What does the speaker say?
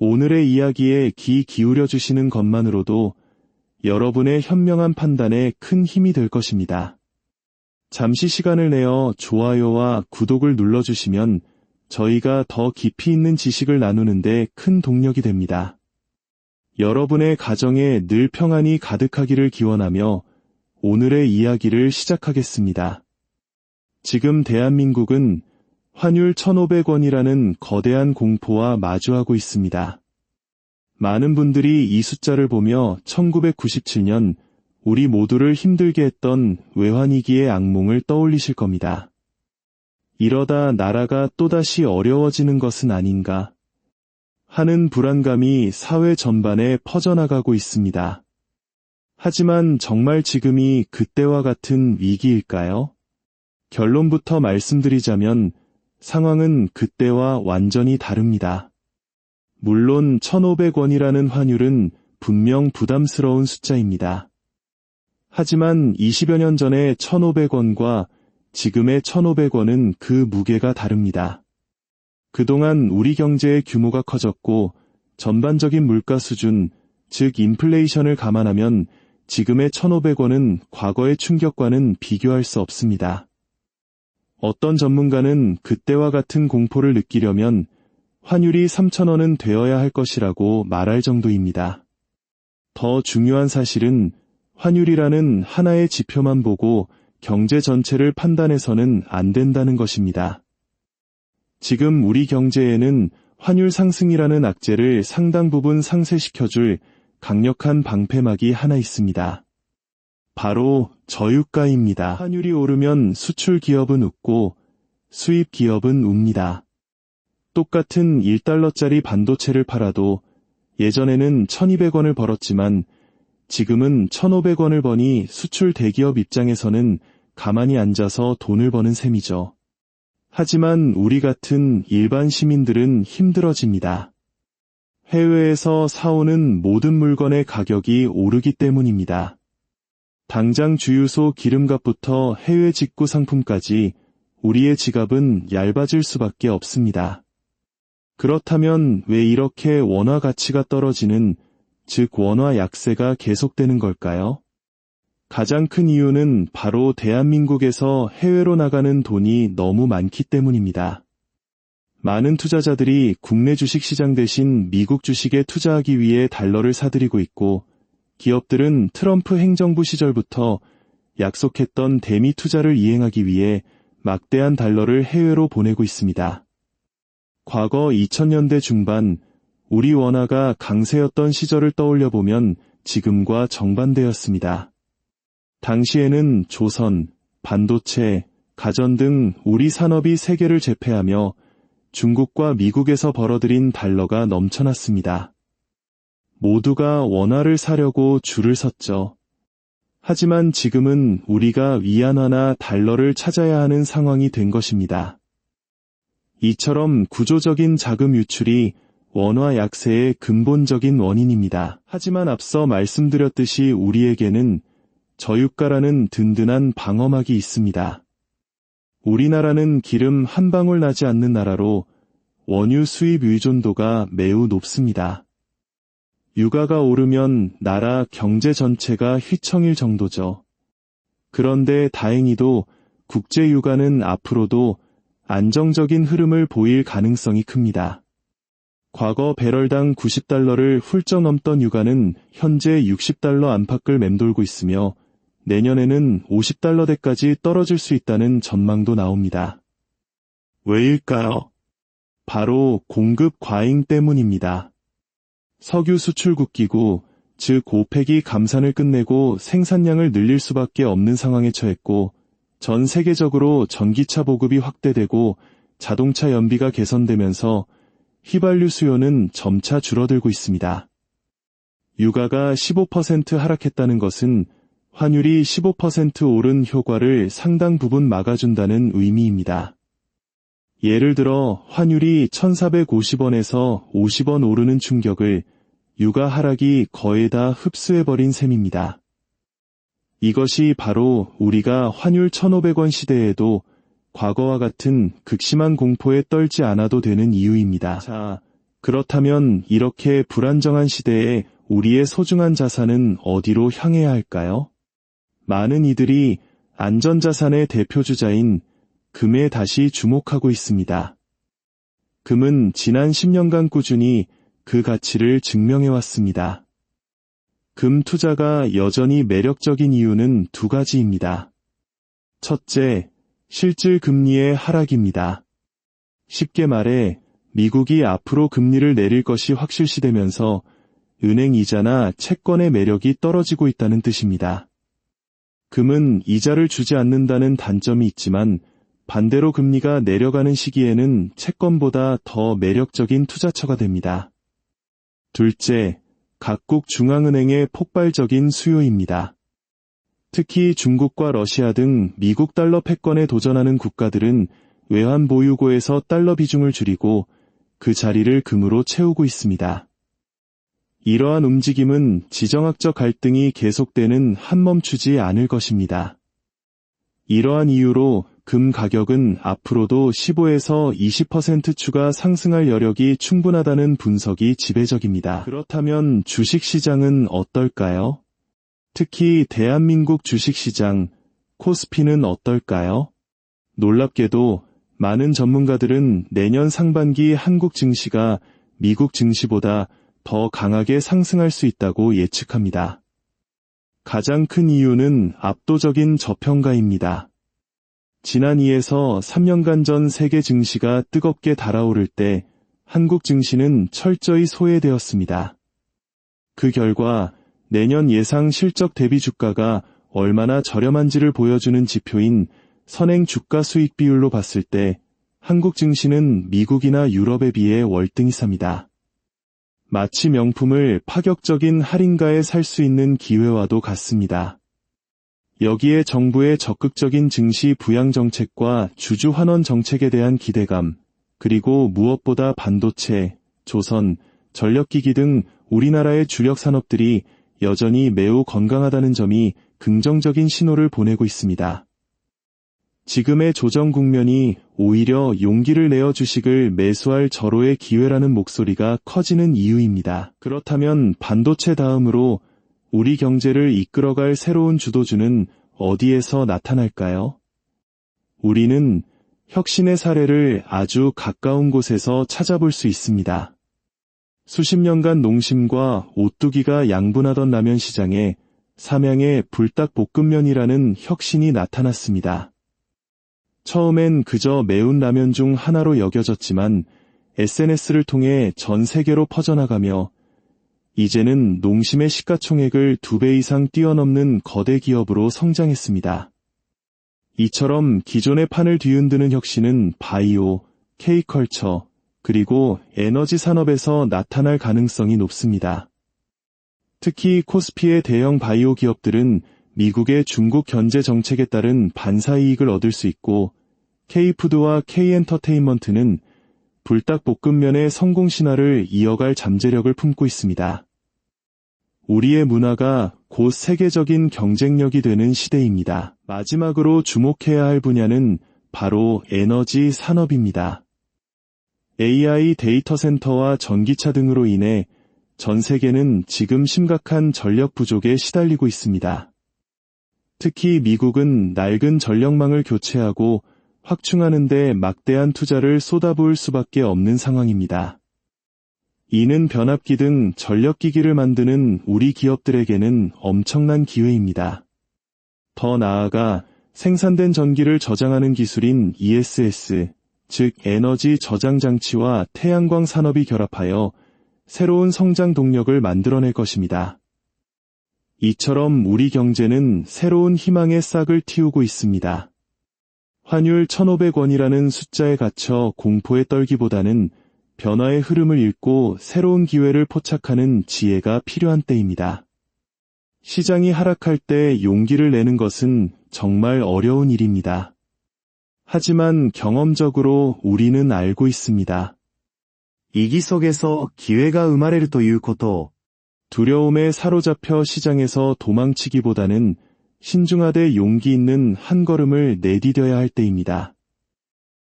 오늘의 이야기에 귀 기울여 주시는 것만으로도 여러분의 현명한 판단에 큰 힘이 될 것입니다. 잠시 시간을 내어 좋아요와 구독을 눌러주시면 저희가 더 깊이 있는 지식을 나누는데 큰 동력이 됩니다. 여러분의 가정에 늘 평안이 가득하기를 기원하며 오늘의 이야기를 시작하겠습니다. 지금 대한민국은 환율 1,500원이라는 거대한 공포와 마주하고 있습니다. 많은 분들이 이 숫자를 보며 1997년 우리 모두를 힘들게 했던 외환위기의 악몽을 떠올리실 겁니다. 이러다 나라가 또다시 어려워지는 것은 아닌가 하는 불안감이 사회 전반에 퍼져나가고 있습니다. 하지만 정말 지금이 그때와 같은 위기일까요? 결론부터 말씀드리자면 상황은 그때와 완전히 다릅니다. 물론 1,500원이라는 환율은 분명 부담스러운 숫자입니다. 하지만 20여 년 전의 1,500원과 지금의 1,500원은 그 무게가 다릅니다. 그동안 우리 경제의 규모가 커졌고 전반적인 물가 수준, 즉 인플레이션을 감안하면 지금의 1,500원은 과거의 충격과는 비교할 수 없습니다. 어떤 전문가는 그때와 같은 공포를 느끼려면 환율이 3,000원은 되어야 할 것이라고 말할 정도입니다. 더 중요한 사실은 환율이라는 하나의 지표만 보고 경제 전체를 판단해서는 안 된다는 것입니다. 지금 우리 경제에는 환율 상승이라는 악재를 상당 부분 상쇄시켜줄 강력한 방패막이 하나 있습니다. 바로 저유가입니다. 환율이 오르면 수출 기업은 웃고 수입 기업은 웁니다. 똑같은 1달러짜리 반도체를 팔아도 예전에는 1,200원을 벌었지만 지금은 1,500원을 버니 수출 대기업 입장에서는 가만히 앉아서 돈을 버는 셈이죠. 하지만 우리 같은 일반 시민들은 힘들어집니다. 해외에서 사오는 모든 물건의 가격이 오르기 때문입니다. 당장 주유소 기름값부터 해외 직구 상품까지 우리의 지갑은 얇아질 수밖에 없습니다. 그렇다면 왜 이렇게 원화 가치가 떨어지는, 즉 원화 약세가 계속되는 걸까요? 가장 큰 이유는 바로 대한민국에서 해외로 나가는 돈이 너무 많기 때문입니다. 많은 투자자들이 국내 주식시장 대신 미국 주식에 투자하기 위해 달러를 사들이고 있고 기업들은 트럼프 행정부 시절부터 약속했던 대미 투자를 이행하기 위해 막대한 달러를 해외로 보내고 있습니다. 과거 2000년대 중반 우리 원화가 강세였던 시절을 떠올려보면 지금과 정반대였습니다. 당시에는 조선, 반도체, 가전 등 우리 산업이 세계를 제패하며 중국과 미국에서 벌어들인 달러가 넘쳐났습니다. 모두가 원화를 사려고 줄을 섰죠. 하지만 지금은 우리가 위안화나 달러를 찾아야 하는 상황이 된 것입니다. 이처럼 구조적인 자금 유출이 원화 약세의 근본적인 원인입니다. 하지만 앞서 말씀드렸듯이 우리에게는 저유가라는 든든한 방어막이 있습니다. 우리나라는 기름 한 방울 나지 않는 나라로 원유 수입 의존도가 매우 높습니다. 유가가 오르면 나라 경제 전체가 휘청일 정도죠. 그런데 다행히도 국제 유가는 앞으로도 안정적인 흐름을 보일 가능성이 큽니다. 과거 배럴당 90달러를 훌쩍 넘던 유가는 현재 60달러 안팎을 맴돌고 있으며 내년에는 50달러대까지 떨어질 수 있다는 전망도 나옵니다. 왜일까요? 바로 공급 과잉 때문입니다. 석유 수출국 기구, 즉 오펙이 감산을 끝내고 생산량을 늘릴 수밖에 없는 상황에 처했고 전 세계적으로 전기차 보급이 확대되고 자동차 연비가 개선되면서 휘발유 수요는 점차 줄어들고 있습니다. 유가가 15% 하락했다는 것은 환율이 15% 오른 효과를 상당 부분 막아준다는 의미입니다. 예를 들어 환율이 1,450원에서 50원 오르는 충격을 유가 하락이 거의 다 흡수해버린 셈입니다. 이것이 바로 우리가 환율 1,500원 시대에도 과거와 같은 극심한 공포에 떨지 않아도 되는 이유입니다. 자, 그렇다면 이렇게 불안정한 시대에 우리의 소중한 자산은 어디로 향해야 할까요? 많은 이들이 안전자산의 대표주자인 금에 다시 주목하고 있습니다. 금은 지난 10년간 꾸준히 그 가치를 증명해왔습니다. 금 투자가 여전히 매력적인 이유는 두 가지입니다. 첫째, 실질 금리의 하락입니다. 쉽게 말해 미국이 앞으로 금리를 내릴 것이 확실시되면서 은행 이자나 채권의 매력이 떨어지고 있다는 뜻입니다. 금은 이자를 주지 않는다는 단점이 있지만 반대로 금리가 내려가는 시기에는 채권보다 더 매력적인 투자처가 됩니다. 둘째, 각국 중앙은행의 폭발적인 수요입니다. 특히 중국과 러시아 등 미국 달러 패권에 도전하는 국가들은 외환 보유고에서 달러 비중을 줄이고 그 자리를 금으로 채우고 있습니다. 이러한 움직임은 지정학적 갈등이 계속되는 한 멈추지 않을 것입니다. 이러한 이유로 금 가격은 앞으로도 15에서 20% 추가 상승할 여력이 충분하다는 분석이 지배적입니다. 그렇다면 주식시장은 어떨까요? 특히 대한민국 주식시장, 코스피는 어떨까요? 놀랍게도 많은 전문가들은 내년 상반기 한국 증시가 미국 증시보다 더 강하게 상승할 수 있다고 예측합니다. 가장 큰 이유는 압도적인 저평가입니다. 지난 2에서 3년간 전 세계 증시가 뜨겁게 달아오를 때 한국 증시는 철저히 소외되었습니다. 그 결과 내년 예상 실적 대비 주가가 얼마나 저렴한지를 보여주는 지표인 선행 주가 수익 비율로 봤을 때 한국 증시는 미국이나 유럽에 비해 월등히 쌉니다. 마치 명품을 파격적인 할인가에 살 수 있는 기회와도 같습니다. 여기에 정부의 적극적인 증시 부양 정책과 주주 환원 정책에 대한 기대감, 그리고 무엇보다 반도체, 조선, 전력기기 등 우리나라의 주력 산업들이 여전히 매우 건강하다는 점이 긍정적인 신호를 보내고 있습니다. 지금의 조정 국면이 오히려 용기를 내어 주식을 매수할 절호의 기회라는 목소리가 커지는 이유입니다. 그렇다면 반도체 다음으로 우리 경제를 이끌어갈 새로운 주도주는 어디에서 나타날까요? 우리는 혁신의 사례를 아주 가까운 곳에서 찾아볼 수 있습니다. 수십 년간 농심과 오뚜기가 양분하던 라면 시장에 삼양의 불닭볶음면이라는 혁신이 나타났습니다. 처음엔 그저 매운 라면 중 하나로 여겨졌지만 SNS를 통해 전 세계로 퍼져나가며 이제는 농심의 시가총액을 2배 이상 뛰어넘는 거대 기업으로 성장했습니다. 이처럼 기존의 판을 뒤흔드는 혁신은 바이오, K컬처, 그리고 에너지 산업에서 나타날 가능성이 높습니다. 특히 코스피의 대형 바이오 기업들은 미국의 중국 견제 정책에 따른 반사이익을 얻을 수 있고 K푸드와 K엔터테인먼트는 불닭볶음면의 성공 신화를 이어갈 잠재력을 품고 있습니다. 우리의 문화가 곧 세계적인 경쟁력이 되는 시대입니다. 마지막으로 주목해야 할 분야는 바로 에너지 산업입니다. AI 데이터 센터와 전기차 등으로 인해 전 세계는 지금 심각한 전력 부족에 시달리고 있습니다. 특히 미국은 낡은 전력망을 교체하고 확충하는 데 막대한 투자를 쏟아부을 수밖에 없는 상황입니다. 이는 변압기 등 전력기기를 만드는 우리 기업들에게는 엄청난 기회입니다. 더 나아가 생산된 전기를 저장하는 기술인 ESS, 즉 에너지 저장 장치와 태양광 산업이 결합하여 새로운 성장 동력을 만들어낼 것입니다. 이처럼 우리 경제는 새로운 희망의 싹을 틔우고 있습니다. 환율 1,500원이라는 숫자에 갇혀 공포에 떨기보다는 변화의 흐름을 읽고 새로운 기회를 포착하는 지혜가 필요한 때입니다. 시장이 하락할 때 용기를 내는 것은 정말 어려운 일입니다. 하지만 경험적으로 우리는 알고 있습니다. 위기 속에서 기회가生まれるということを 두려움에 사로잡혀 시장에서 도망치기보다는 신중하되 용기 있는 한 걸음을 내디뎌야 할 때입니다.